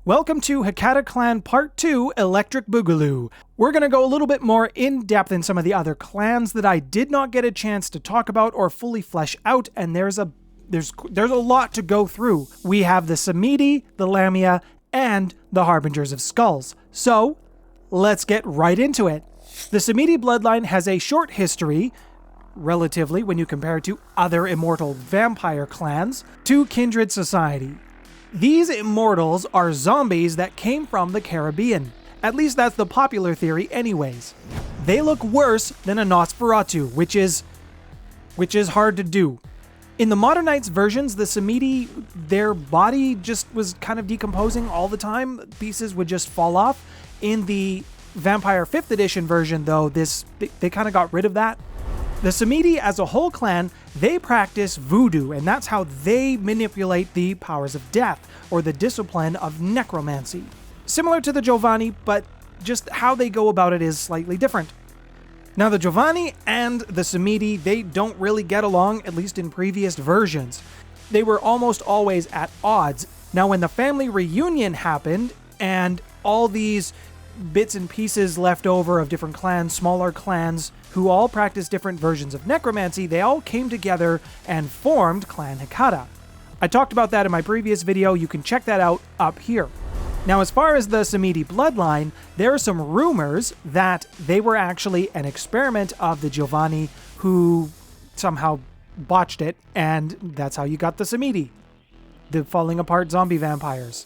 Welcome to Hecata Clan Part 2, Electric Boogaloo. We're going to go a little bit more in-depth in some of the other clans that I did not get a chance to talk about or fully flesh out, and there's a lot to go through. We have the Samedi, the Lamia, and the Harbingers of Skulls. So, let's get right into it. The Samedi bloodline has a short history, relatively, when you compare it to other immortal vampire clans, to kindred society. These immortals are zombies that came from the Caribbean. At least that's the popular theory anyways. They look worse than a Nosferatu, which is hard to do. In the Modern Knights versions, the Samedi, their body just was kind of decomposing all the time. Pieces would just fall off. In the Vampire 5th edition version, though, they kind of got rid of that. The Samedi, as a whole clan, they practice voodoo, and that's how they manipulate the powers of death, or the discipline of necromancy. Similar to the Giovanni, but just how they go about it is slightly different. Now, the Giovanni and the Samedi, they don't really get along, at least in previous versions. They were almost always at odds. Now, when the family reunion happened, and all these bits and pieces left over of different clans, smaller clans, who all practiced different versions of necromancy, they all came together and formed Clan Hecata. I talked about that in my previous video, you can check that out up here. Now, as far as the Samedi bloodline, there are some rumors that they were actually an experiment of the Giovanni, who somehow botched it, and that's how you got the Samedi, the falling apart zombie vampires.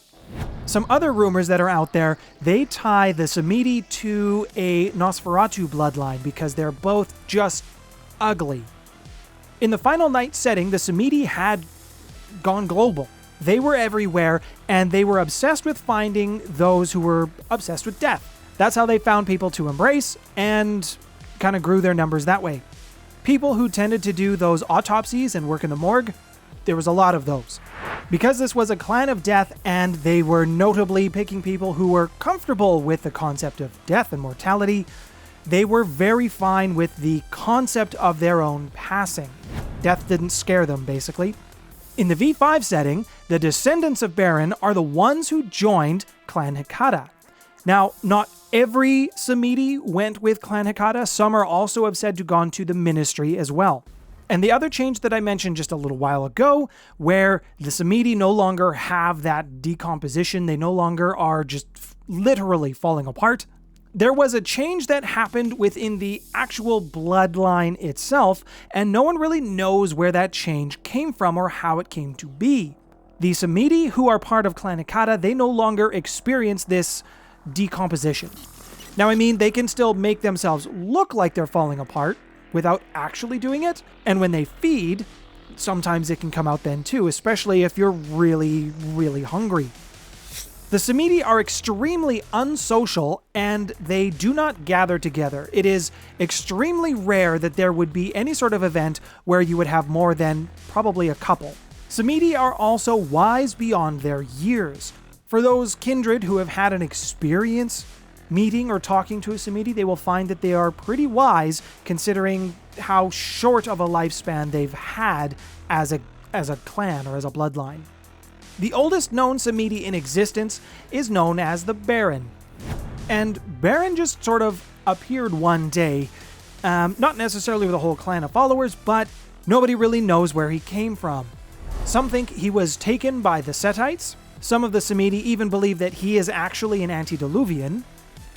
Some other rumors that are out there, they tie the Samedi to a Nosferatu bloodline because they're both just ugly. In the Final Night setting, the Samedi had gone global. They were everywhere, and they were obsessed with finding those who were obsessed with death. That's how they found people to embrace, and kind of grew their numbers that way. People who tended to do those autopsies and work in the morgue, there was a lot of those. Because this was a clan of death, and they were notably picking people who were comfortable with the concept of death and mortality, they were very fine with the concept of their own passing. Death didn't scare them, basically. In the V5 setting, the descendants of Baron are the ones who joined Clan Hecata. Now, not every Samedi went with Clan Hecata. Some are also said to have gone to the ministry as well. And the other change that I mentioned just a little while ago, where the Samedi no longer have that decomposition, they no longer are just literally falling apart. There was a change that happened within the actual bloodline itself, and no one really knows where that change came from or how it came to be. The Samedi, who are part of Clan Hecata, they no longer experience this decomposition. Now, I mean, they can still make themselves look like they're falling apart without actually doing it, and when they feed, sometimes it can come out then too, especially if you're really, really hungry. The Samedi are extremely unsocial, and they do not gather together. It is extremely rare that there would be any sort of event where you would have more than probably a couple. Samedi are also wise beyond their years. For those kindred who have had an experience meeting or talking to a Samedi, they will find that they are pretty wise considering how short of a lifespan they've had as a clan or as a bloodline. The oldest known Samedi in existence is known as the Baron. And Baron just sort of appeared one day, not necessarily with a whole clan of followers, but nobody really knows where he came from. Some think he was taken by the Setites. Some of the Samedi even believe that he is actually an antediluvian.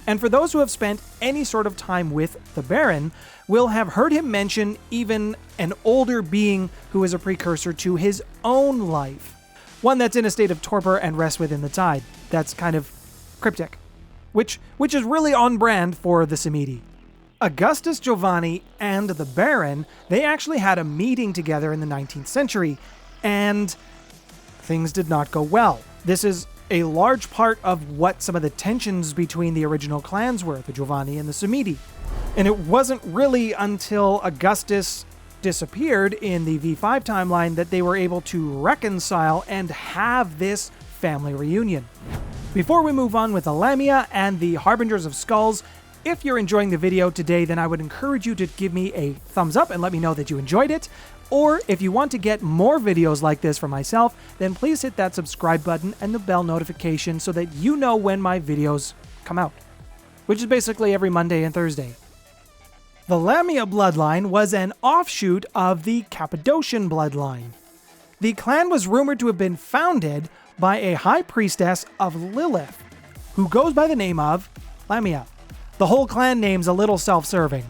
And for those who have spent any sort of time with the Baron, will have heard him mention even an older being who is a precursor to his own life. One that's in a state of torpor and rests within the tide. That's kind of cryptic. Which is really on brand for the Samedi. Augustus Giovanni and the Baron, they actually had a meeting together in the 19th century, and things did not go well. This is a large part of what some of the tensions between the original clans were, the Giovanni and the Samedi. And it wasn't really until Augustus disappeared in the V5 timeline that they were able to reconcile and have this family reunion. Before we move on with the Lamia and the Harbingers of Skulls, if you're enjoying the video today, then I would encourage you to give me a thumbs up and let me know that you enjoyed it. Or if you want to get more videos like this from myself, then please hit that subscribe button and the bell notification so that you know when my videos come out, which is basically every Monday and Thursday. The Lamia bloodline was an offshoot of the Cappadocian bloodline. The clan was rumored to have been founded by a high priestess of Lilith, who goes by the name of Lamia. The whole clan name's a little self-serving.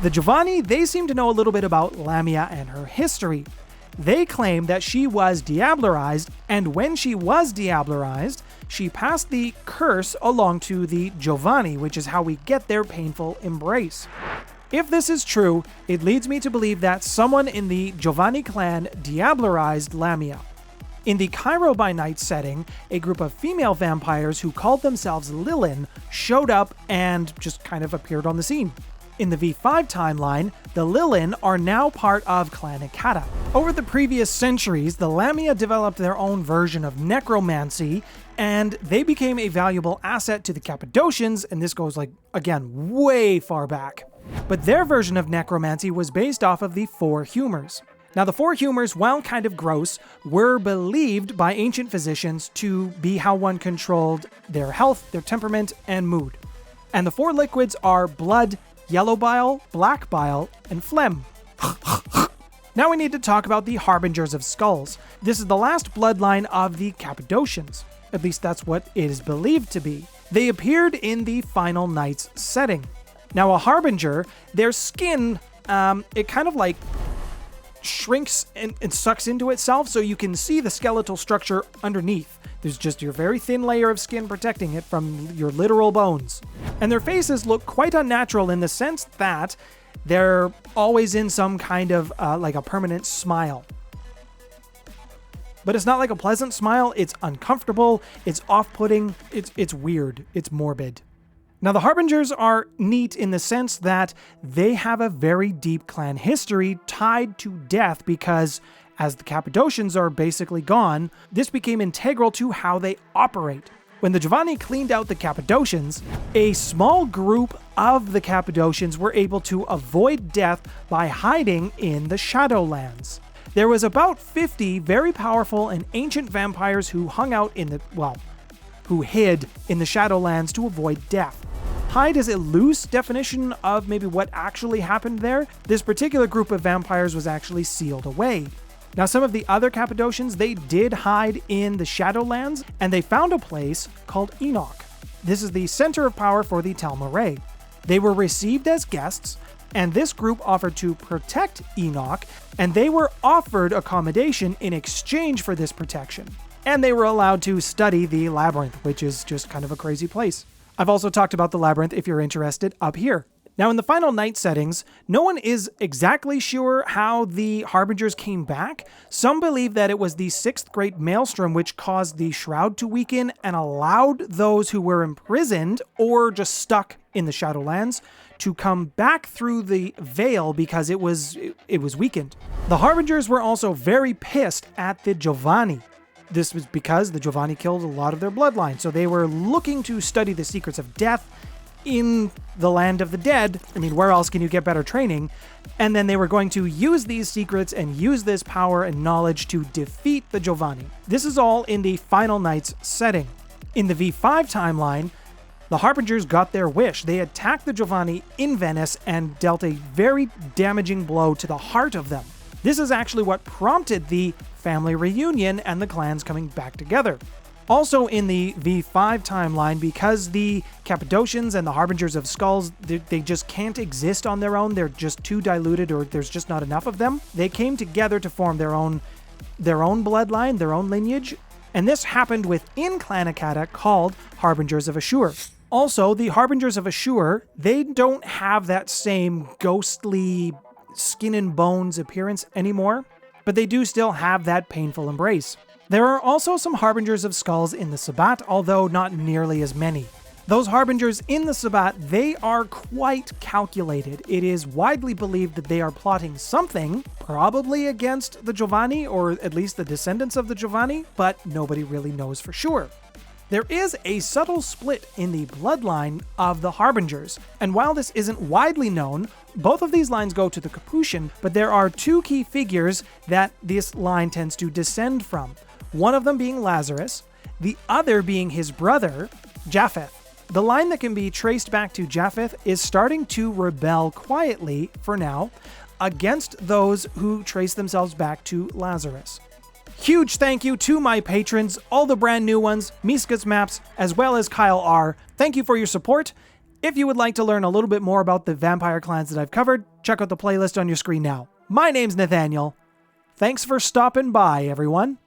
The Giovanni, they seem to know a little bit about Lamia and her history. They claim that she was diablerized, and when she was diablerized, she passed the curse along to the Giovanni, which is how we get their painful embrace. If this is true, it leads me to believe that someone in the Giovanni clan diablerized Lamia. In the Cairo by Night setting, a group of female vampires who called themselves Lilin showed up and just kind of appeared on the scene. In the V5 timeline, the Lilin are now part of Clan Hecata. Over the previous centuries, the Lamia developed their own version of necromancy, and they became a valuable asset to the Cappadocians, and this goes again, way far back. But their version of necromancy was based off of the Four Humors. Now, the Four Humors, while kind of gross, were believed by ancient physicians to be how one controlled their health, their temperament, and mood. And the four liquids are blood, yellow bile, black bile, and phlegm. Now we need to talk about the Harbingers of Skulls. This is the last bloodline of the Cappadocians. At least that's what it is believed to be. They appeared in the Final Nights setting. Now a Harbinger, their skin, it kind of shrinks and sucks into itself, so you can see the skeletal structure underneath. There's just your very thin layer of skin protecting it from your literal bones. And their faces look quite unnatural in the sense that they're always in some kind of like a permanent smile. But it's not like a pleasant smile, it's uncomfortable, it's off-putting, it's weird, it's morbid. Now the Harbingers are neat in the sense that they have a very deep clan history tied to death because as the Cappadocians are basically gone, this became integral to how they operate. When the Giovanni cleaned out the Cappadocians, a small group of the Cappadocians were able to avoid death by hiding in the Shadowlands. There was about 50 very powerful and ancient vampires who hung out who hid in the Shadowlands to avoid death. Hide is a loose definition of maybe what actually happened there. This particular group of vampires was actually sealed away. Now, some of the other Cappadocians, they did hide in the Shadowlands, and they found a place called Enoch. This is the center of power for the Tal'Marai. They were received as guests, and this group offered to protect Enoch, and they were offered accommodation in exchange for this protection. And they were allowed to study the Labyrinth, which is just kind of a crazy place. I've also talked about the Labyrinth if you're interested up here. Now in the Final Night settings, no one is exactly sure how the Harbingers came back. Some believe that it was the 6th Great Maelstrom which caused the Shroud to weaken and allowed those who were imprisoned or just stuck in the Shadowlands to come back through the veil because it was weakened. The Harbingers were also very pissed at the Giovanni. This was because the Giovanni killed a lot of their bloodline, so they were looking to study the secrets of death in the land of the dead. I mean, where else can you get better training? And then they were going to use these secrets and use this power and knowledge to defeat the Giovanni. This is all in the Final Nights setting. In the V5 timeline, the Harbingers got their wish. They attacked the Giovanni in Venice and dealt a very damaging blow to the heart of them. This is actually what prompted the family reunion and the clans coming back together. Also in the V5 timeline, because the Cappadocians and the Harbingers of Skulls, they just can't exist on their own. They're just too diluted, or there's just not enough of them. They came together to form their own bloodline, their own lineage, and this happened within Clan Hecata called Harbingers of Ashur. Also, the Harbingers of Ashur, they don't have that same ghostly skin and bones appearance anymore, but they do still have that painful embrace. There are also some Harbingers of Skulls in the Sabbat, although not nearly as many. Those Harbingers in the Sabbat, they are quite calculated. It is widely believed that they are plotting something, probably against the Giovanni, or at least the descendants of the Giovanni, but nobody really knows for sure. There is a subtle split in the bloodline of the Harbingers, and while this isn't widely known, both of these lines go to the Capuchin, but there are two key figures that this line tends to descend from. One of them being Lazarus, the other being his brother, Japheth. The line that can be traced back to Japheth is starting to rebel quietly, for now, against those who trace themselves back to Lazarus. Huge thank you to my patrons, all the brand new ones, Miska's Maps, as well as Kyle R. Thank you for your support. If you would like to learn a little bit more about the vampire clans that I've covered, check out the playlist on your screen now. My name's Nathaniel. Thanks for stopping by, everyone.